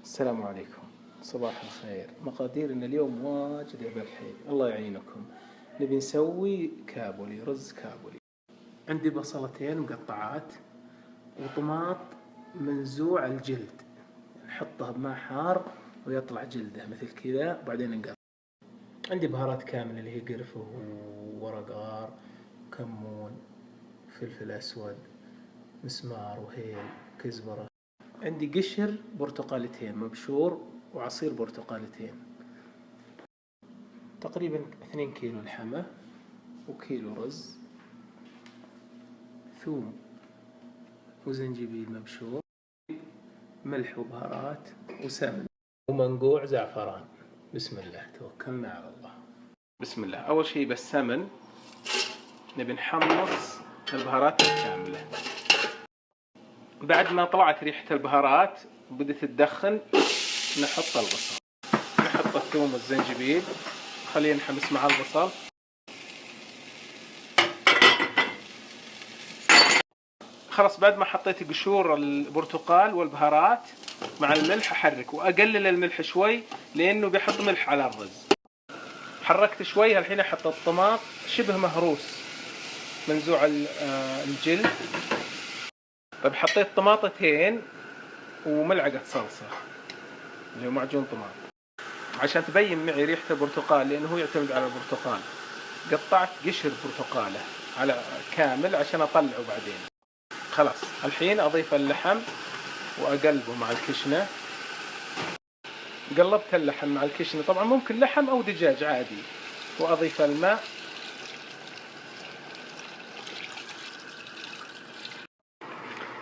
السلام عليكم، صباح الخير. مقاديرنا اليوم واجد يا بالحين، الله يعينكم. نبي نسوي كابولي، رز كابولي. عندي بصلتين مقطعات وطماط منزوع الجلد، نحطها بماء حار ويطلع جلده مثل كذا وبعدين نقطع. عندي بهارات كاملة اللي هي قرفة وورق غار، كمون، فلفل أسود، مسمار وهيل، كزبرة. عندي قشر برتقالتين مبشور وعصير برتقالتين. تقريبا 2 كيلو لحمة وكيلو رز، ثوم وزنجبيل مبشور، ملح وبهارات وسمن ومنقوع زعفران. بسم الله، توكلنا على الله. بسم الله. أول شيء بالسمن نبي نحمص البهارات الكاملة. بعد ما طلعت ريحة البهارات وبدت تدخن نحط البصل، نحط الثوم والزنجبيل، خليه ينحمس مع البصل. خلاص بعد ما حطيت قشور البرتقال والبهارات مع الملح أحرك وأقلل الملح شوي لأنه بيحط ملح على الرز. حركت شوي، الحين أحط الطماط شبه مهروس منزوع الجلد. طيب حطيت طماطتين وملعقة صلصة اللي هو معجون طماط عشان تبين معي ريحة البرتقال لأنه هو يعتمد على البرتقال. قطعت قشر برتقالة على كامل عشان أطلعه بعدين. خلاص الحين أضيف اللحم وأقلبه مع الكشنة. قلبت اللحم مع الكشنة، طبعا ممكن لحم أو دجاج عادي، وأضيف الماء.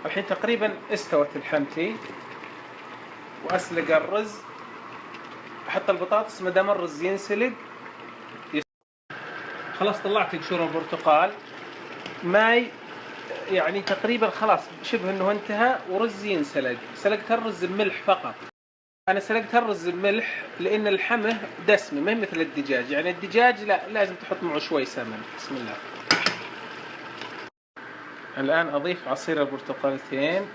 الحين تقريبا استوت لحمتي وأسلق الرز. أحط البطاطس ما دام الرز ينسلق. خلاص طلعت قشور البرتقال، ماي يعني تقريبا خلاص شبه انه انتهى ورز ينسلق. سلقت الرز بملح فقط. انا سلقت الرز بملح لان لحمه دسمه، ما هي مثل الدجاج. يعني الدجاج لا، لازم تحط معه شوي سمن. بسم الله. الان اضيف عصير البرتقالتين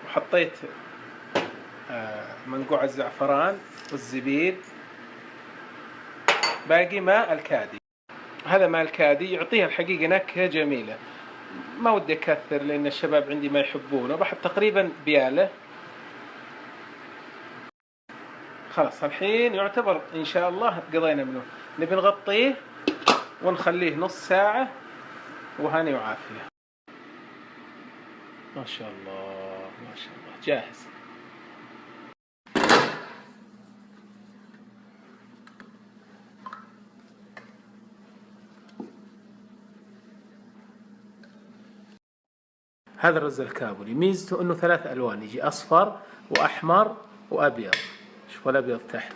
وحطيت منقوع الزعفران والزبيب. باقي ماء الكادي. هذا ماء الكادي يعطيها الحقيقة نكهة جميلة. ما ودي أكثر لأن الشباب عندي ما يحبونه، بحط تقريبا بيالة. خلاص الحين يعتبر إن شاء الله قضينا منه. نبي نغطيه ونخليه نص ساعة وهاني وعافية. ما شاء الله ما شاء الله، جاهز. هذا الرز الكابولي ميزته انه 3 ألوان، يجي اصفر واحمر وابيض. شوف الابيض تحت.